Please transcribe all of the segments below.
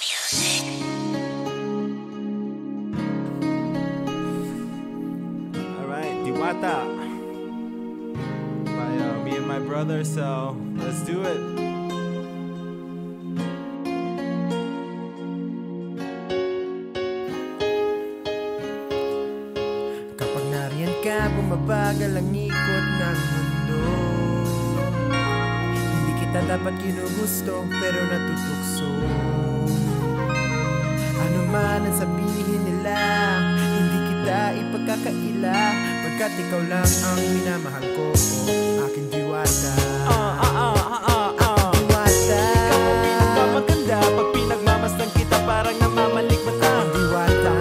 Alright, Diwata by me and my brother, so let's do it. Kapag nariyan ka, bumabagal ang ikot ng mundo. Hindi kita dapat ginugusto, pero natutukso. Ano man ang sabihin nila, hindi kita ipagkakaila, pagkat ikaw lang ang minamahal ko, aking diwata. Diwata. Ikaw ang pinakamaganda, pag pinagmamasdan kita parang namamalikmata. Diwata.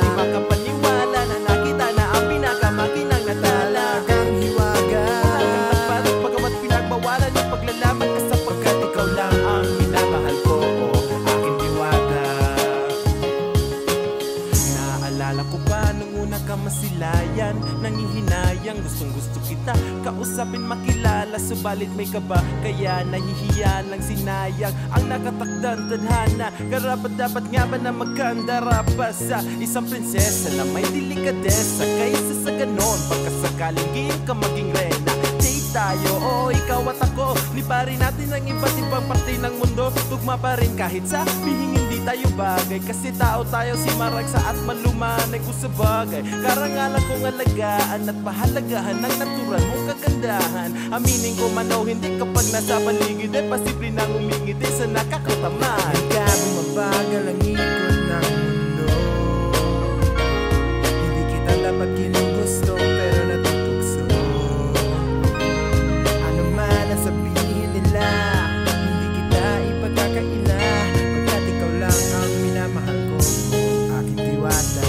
Di makapaniwala na nakita na ang pinakamakinang natala. Talagang hiwaga. Walang nagpalit pagamat pinagbawalan yung paglalaman ka sapagkat ikaw lang ang minamahal ko, aking diwata. Naaalala ko pa nung una ka masilayan, nangihinayang gustong gusto kita kausapin, makilala, subalit may kaba, kaya nahihiya lang, sinayang ang nakatakdang tadhana. Karapat dapat nga ba na magkandara pa sa isang prinsesa na may delikadesa, kaysa sa ganon pagkasakaling giim ka maging reyna. Date tayo, ikaw at ako, liparin natin ang iba't ibang parte ng mundo. Tugma pa rin kahit sa bihing hindi tayo bagay, kasi tao tayo, si maragsa at malumanay ko sa bagay. Karangalan kong alagaan at pahalagahan ng natural mong kagandahan. Aminin ko man o hindi, kapag nasa paligid pasibre nang umingiti sa nakakataman. Ka bumabagal ang ikot ng mundo. Hindi kita dapat ginugusto, pero natutukso. Ano man ang sabihin nila, hindi kita ipagkakaila, pagkat ikaw lang ang minamahal ko, aking diwata.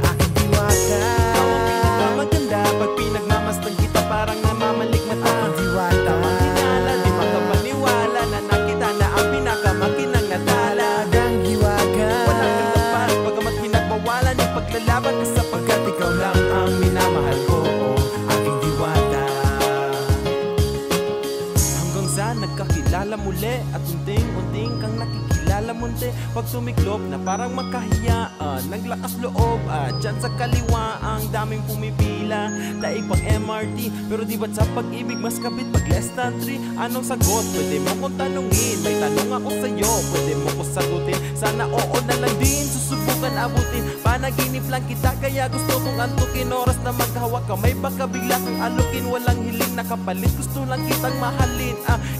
Aking diwata. Ikaw ang pinakamaganda, pag pinagmamasdan kita parang namamalikmata. Aking diwata. Kinala, di makapaniwala na nakita na ang pinakamakinang natala. Talagang hiwaga. Walang katapat pagamat pinagbawalan yung paglalaban ka sapagkat ikaw lang ang minamahal ko, aking diwata. Hanggang sa nagkakilala muli at unting-unting kang nakikilala munti, pag tumiklop na parang magkahiyaan, naglakas loob at dyan sa kaliwa ang daming pumipila, daig pang MRT. Pero di ba't sa pag-ibig mas kabit pag less than 3? Anong sagot? Pwede mo kong tanungin, may tanong ako sa'yo, pwede mo ko sagutin. Sana oo na lang din, susubukan abutin. Panaginip lang kita kaya gusto kong antukin. Oras na maghawak kamay baka bigla kang alukin. Walang hiling na kapalit, gusto lang kitang mahalin.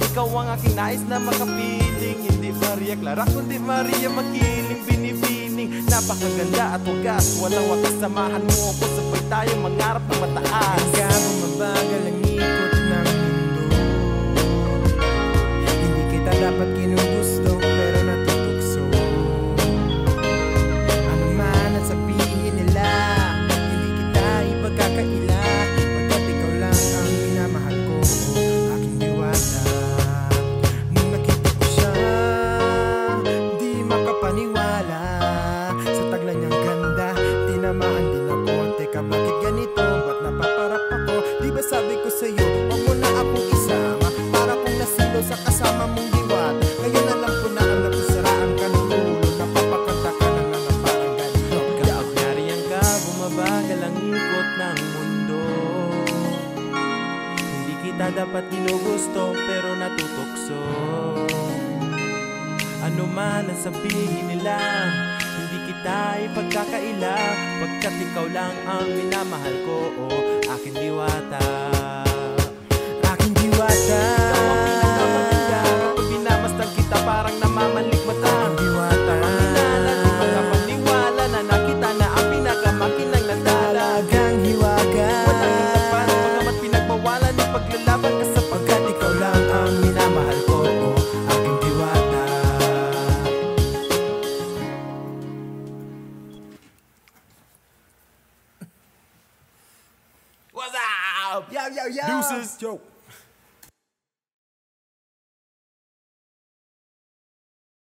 Ikaw ang aking nais na makapiling. Hindi Maria Clara kundi Maria Makiling, binibining. Napakaganda at wagas, walang wakas, samahan mo ako, sabay tayo mangarap ng mataas. Ka bumabagal ang ikot ng mundo. Hindi kita dapat ginugusto, pero natutukso. Ano man ang sabihin nila, hindi kita ipagkakaila, pagkat ikaw lang ang minamahal ko, aking diwata. Nung nakita ko siya, di makapaniwala sa tagla niyang ganda. Tinamaan din ako, teka bakit ganito? Ba't napaparap ako? Di ba sabi ko sa'yo, huwag mo na akong isama, para kung nasilo sa kasama mong diwata. Ngayon alam ko na ang napisaraan ka ng ulo, napapakanta ka na nga parang ganito. Kapag nariyan ka, bumabagal ang ikot ng mundo. Hindi kita dapat ginugusto, pero natutukso. Ano man ang sabihin nila, hindi kita ipagkakaila, pagkat ikaw lang ang minamahal ko, aking diwata. Aking diwata. Ikaw ang pinakamaganda, kapag binamasdan kita parang namamalikmata. Aking diwata. Kinala, di makapaniwala na nakita na ang pinakamakinang natala. Talagang hiwaga. Walang katapat pagamat pinagbawalan yung paglalaban ka sapagkat ikaw lang ang minamahal ko, aking diwata. What's up? Yo, yo, yo. Deuces. Yo.